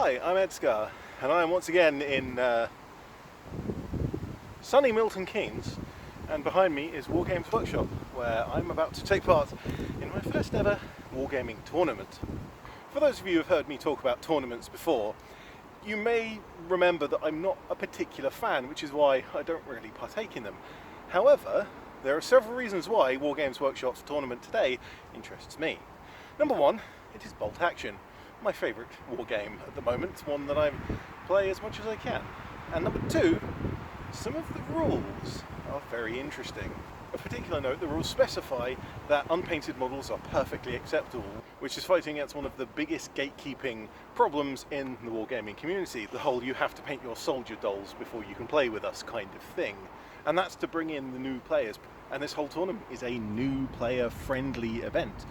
Hi, I'm ED-SKaR, and I am once again in sunny Milton Keynes, and behind me is Wargames Workshop, where I'm about to take part in my first ever wargaming tournament. For those of you who have heard me talk about tournaments before, you may remember that I'm not a particular fan, which is why I don't really partake in them. However, there are several reasons why Wargames Workshop's tournament today interests me. Number one, it is bolt action. My favourite war game at the moment, one that I play as much as I can. And number two, some of the rules are very interesting. Of particular note, the rules specify that unpainted models are perfectly acceptable, which is fighting against one of the biggest gatekeeping problems in the wargaming community, the whole you have to paint your soldier dolls before you can play with us kind of thing. And that's to bring in the new players. And this whole tournament is a new player friendly event.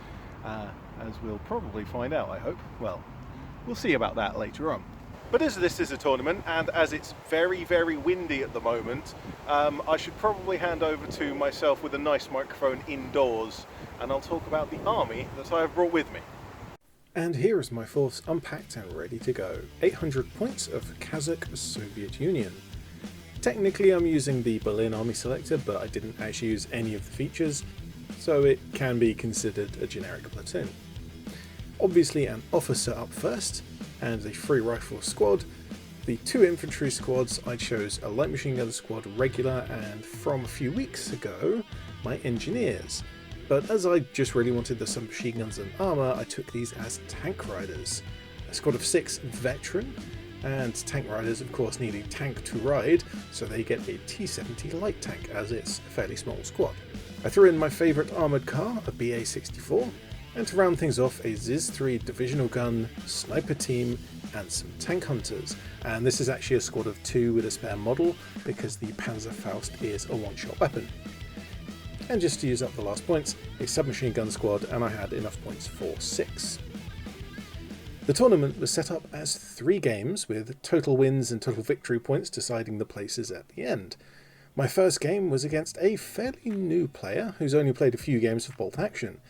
As we'll probably find out, I hope. Well, we'll see about that later on. But as this is a tournament, and as it's very, very windy at the moment, I should probably hand over to myself with a nice microphone indoors, and I'll talk about the army that I have brought with me. And here is my force unpacked and ready to go. 800 points of Kazakh Soviet Union. Technically I'm using the Berlin Army selector, but I didn't actually use any of the features, so it can be considered a generic platoon. Obviously an officer up first, and a free rifle squad. The two infantry squads, I chose a light machine gun squad regular, and from a few weeks ago, my engineers. But as I just really wanted the submachine guns and armour, I took these as tank riders. A squad of 6 veteran, and tank riders of course need a tank to ride, so they get a T-70 light tank as it's a fairly small squad. I threw in my favourite armoured car, a BA-64, and to round things off, a ZiS-3 divisional gun, sniper team, and some tank hunters. And this is actually a squad of 2 with a spare model, because the Panzerfaust is a one-shot weapon. And just to use up the last points, a submachine gun squad, and I had enough points for 6. The tournament was set up as 3 games, with total wins and total victory points deciding the places at the end. My first game was against a fairly new player, who's only played a few games of bolt action,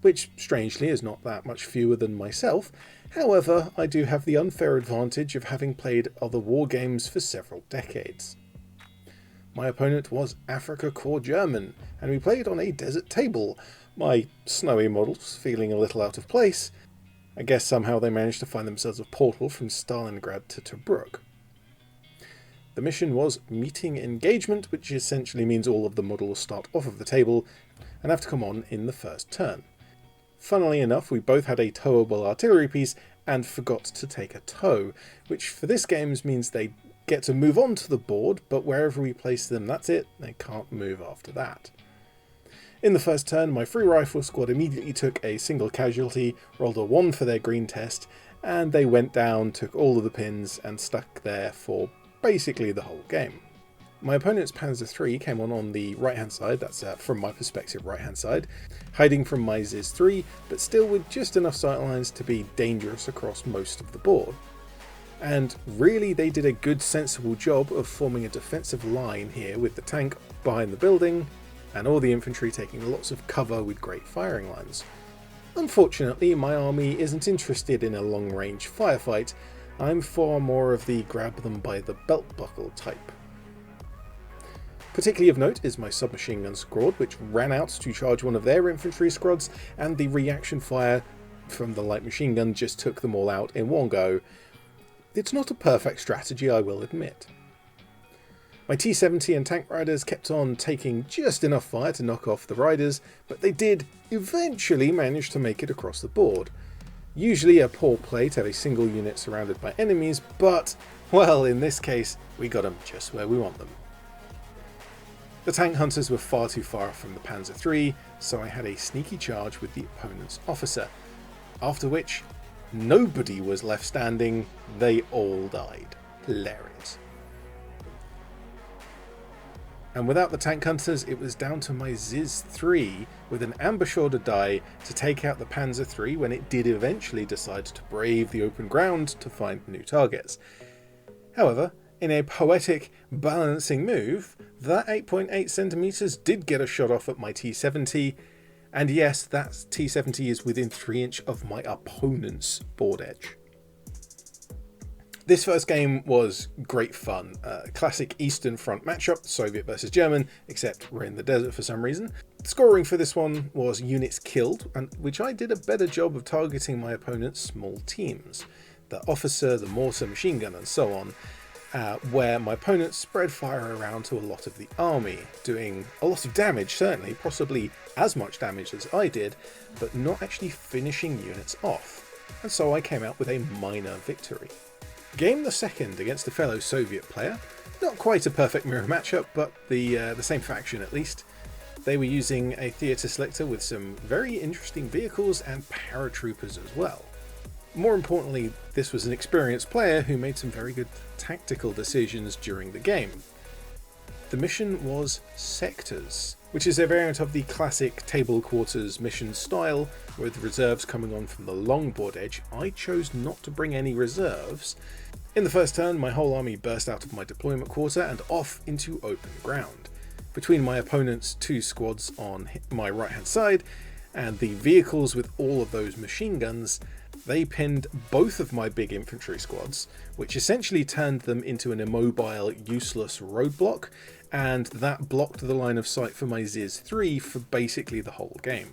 which strangely is not that much fewer than myself. However, I do have the unfair advantage of having played other war games for several decades. My opponent was Afrika Korps German, and we played on a desert table, my snowy models feeling a little out of place. I guess somehow they managed to find themselves a portal from Stalingrad to Tobruk. The mission was meeting engagement, which essentially means all of the models start off of the table and have to come on in the first turn. Funnily enough, we both had a towable artillery piece and forgot to take a tow, which for this game means they get to move on to the board, but wherever we place them, that's it, they can't move after that. In the first turn, my free rifle squad immediately took a single casualty, rolled a 1 for their green test, and they went down, took all of the pins, and stuck there for basically the whole game. My opponent's Panzer III came on the right hand side, that's from my perspective right hand side, hiding from my ZiS-3, but still with just enough sightlines to be dangerous across most of the board. And really they did a good sensible job of forming a defensive line here with the tank behind the building, and all the infantry taking lots of cover with great firing lines. Unfortunately, my army isn't interested in a long range firefight. I'm far more of the grab them by the belt buckle type. Particularly of note is my submachine gun squad, which ran out to charge one of their infantry squads, and the reaction fire from the light machine gun just took them all out in one go. It's not a perfect strategy, I will admit. My T-70 and tank riders kept on taking just enough fire to knock off the riders, but they did eventually manage to make it across the board. Usually a poor play to have a single unit surrounded by enemies, but, well, in this case, we got them just where we want them. The tank hunters were far too far from the Panzer III, so I had a sneaky charge with the opponent's officer, after which nobody was left standing, they all died. Hilarious. And without the tank hunters, it was down to my ZiS-3 with an ambush order die to take out the Panzer III when it did eventually decide to brave the open ground to find new targets. However, in a poetic balancing move, that 8.8 centimeters did get a shot off at my T-70, and yes, that T-70 is within 3 inches of my opponent's board edge. This first game was great fun. Classic Eastern Front matchup, Soviet versus German, except we're in the desert for some reason. Scoring for this one was units killed, and which I did a better job of targeting my opponent's small teams. The officer, the mortar, machine gun, and so on, where my opponent spread fire around to a lot of the army, doing a lot of damage, certainly, possibly as much damage as I did, but not actually finishing units off, and so I came out with a minor victory. Game the second against a fellow Soviet player, not quite a perfect mirror matchup, but the same faction at least. They were using a theatre selector with some very interesting vehicles and paratroopers as well. More importantly, this was an experienced player who made some very good tactical decisions during the game. The mission was Sectors, which is a variant of the classic table quarters mission style, with reserves coming on from the long board edge. I chose not to bring any reserves. In the first turn, my whole army burst out of my deployment quarter and off into open ground. Between my opponent's two squads on my right hand side and the vehicles with all of those machine guns, they pinned both of my big infantry squads, which essentially turned them into an immobile, useless roadblock, and that blocked the line of sight for my Ziz 3 for basically the whole game.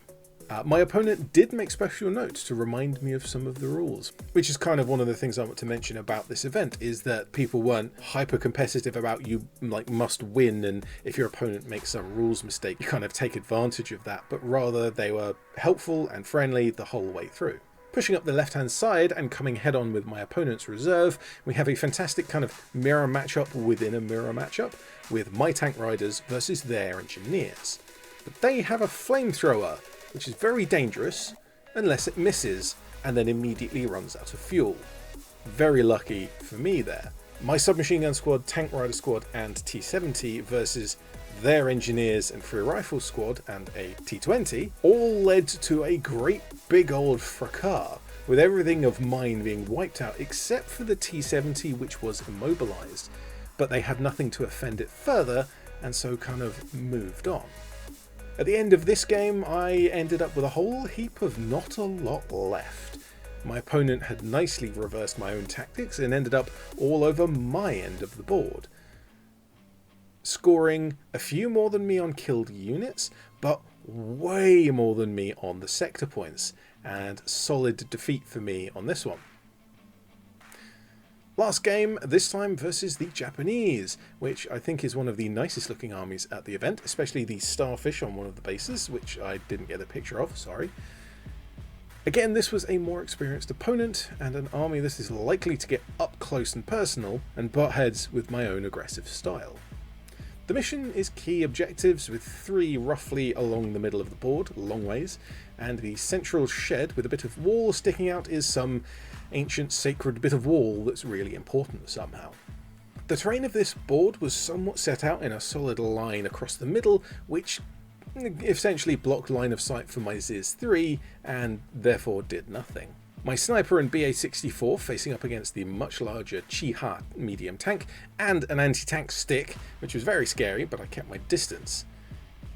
My opponent did make special notes to remind me of some of the rules, which is kind of one of the things I want to mention about this event, is that people weren't hyper competitive about you like must win, and if your opponent makes some rules mistake you kind of take advantage of that, but rather they were helpful and friendly the whole way through. Pushing up the left hand side and coming head on with my opponent's reserve, we have a fantastic kind of mirror matchup within a mirror matchup, with my tank riders versus their engineers. But they have a flamethrower, which is very dangerous unless it misses and then immediately runs out of fuel. Very lucky for me there. My submachine gun squad, tank rider squad and T-70 versus their engineers and free rifle squad and a T-20 all led to a great big old fracas, with everything of mine being wiped out except for the T-70, which was immobilized, but they had nothing to offend it further and so kind of moved on. At the end of this game, I ended up with a whole heap of not a lot left. My opponent had nicely reversed my own tactics and ended up all over my end of the board, scoring a few more than me on killed units, but way more than me on the sector points, and solid defeat for me on this one. Last game, this time versus the Japanese, which I think is one of the nicest looking armies at the event, especially the starfish on one of the bases, which I didn't get a picture of, sorry. Again, this was a more experienced opponent, and an army that is likely to get up close and personal and butt heads with my own aggressive style. The mission is key objectives, with 3 roughly along the middle of the board, long ways, and the central shed with a bit of wall sticking out is some ancient sacred bit of wall that's really important somehow. The terrain of this board was somewhat set out in a solid line across the middle, which essentially blocked line of sight for my Ziz 3 and therefore did nothing. My sniper and BA-64 facing up against the much larger Chi-Ha medium tank and an anti-tank stick, which was very scary, but I kept my distance.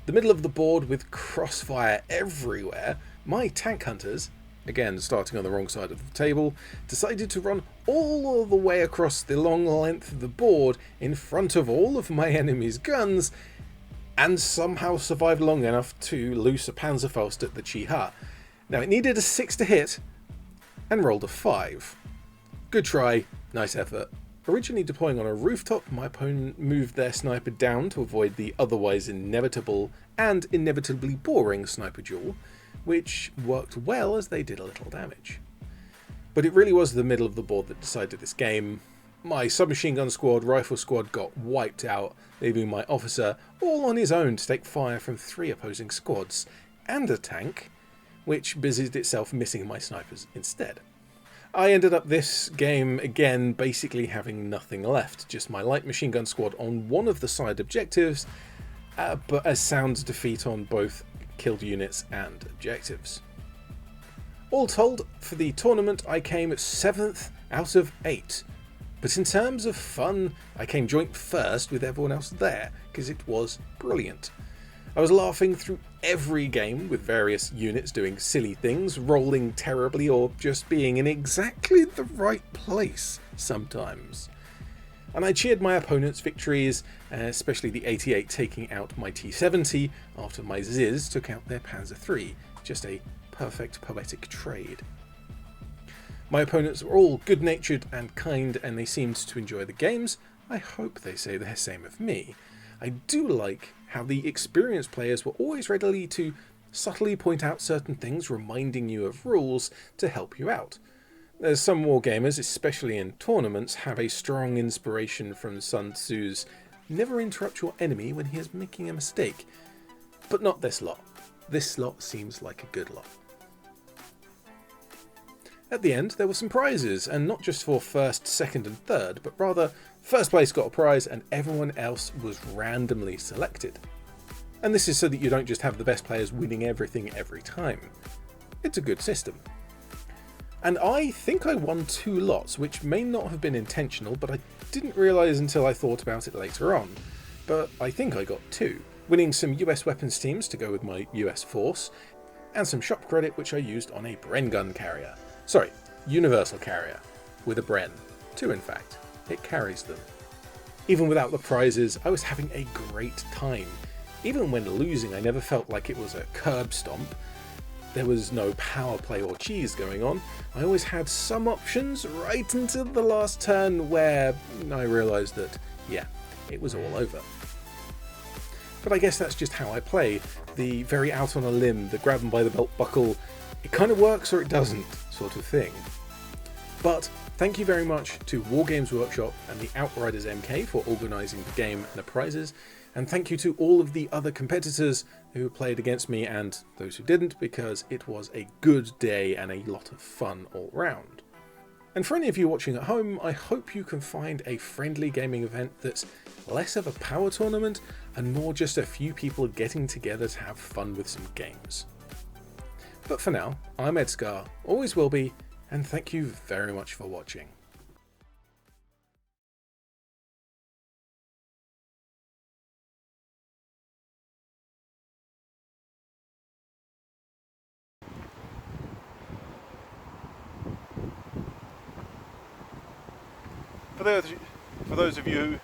The middle of the board with crossfire everywhere, my tank hunters, again starting on the wrong side of the table, decided to run all the way across the long length of the board in front of all of my enemy's guns, and somehow survived long enough to loose a Panzerfaust at the Chi-Ha. Now it needed a 6 to hit, and rolled a 5. Good try, nice effort. Originally deploying on a rooftop, my opponent moved their sniper down to avoid the otherwise inevitable and inevitably boring sniper duel, which worked well as they did a little damage. But it really was the middle of the board that decided this game. My submachine gun squad, rifle squad got wiped out, leaving my officer all on his own to take fire from 3 opposing squads, and a tank, which busied itself missing my snipers instead. I ended up this game again basically having nothing left, just my light machine gun squad on one of the side objectives, but a sound defeat on both killed units and objectives. All told, for the tournament I came 7th out of 8, but in terms of fun I came joint first with everyone else there, because it was brilliant. I was laughing through every game with various units doing silly things, rolling terribly, or just being in exactly the right place sometimes. And I cheered my opponent's victories, especially the 88 taking out my T70 after my Ziz took out their Panzer III. Just a perfect poetic trade. My opponents were all good-natured and kind, and they seemed to enjoy the games. I hope they say the same of me. I do like how the experienced players were always ready to subtly point out certain things, reminding you of rules to help you out. As some wargamers, especially in tournaments, have a strong inspiration from Sun Tzu's "never interrupt your enemy when he is making a mistake." But not this lot. This lot seems like a good lot. At the end, there were some prizes, and not just for first, second and third, but rather first place got a prize and everyone else was randomly selected. And this is so that you don't just have the best players winning everything every time. It's a good system. And I think I won 2 lots, which may not have been intentional, but I didn't realise until I thought about it later on. But I think I got 2, winning some US weapons teams to go with my US force, and some shop credit which I used on a Bren gun carrier. Sorry, universal carrier, with a Bren. 2 in fact. It carries them. Even without the prizes, I was having a great time. Even when losing, I never felt like it was a curb stomp. There was no power play or cheese going on. I always had some options right until the last turn where I realised that, yeah, it was all over. But I guess that's just how I play. The very out on a limb, the grab them by the belt buckle, it kind of works or it doesn't sort of thing. But thank you very much to Wargames Workshop and the Outriders MK for organising the game and the prizes, and thank you to all of the other competitors who played against me and those who didn't, because it was a good day and a lot of fun all round. And for any of you watching at home, I hope you can find a friendly gaming event that's less of a power tournament and more just a few people getting together to have fun with some games. But for now, I'm ED-SKaR, always will be, and thank you very much for watching. For those of you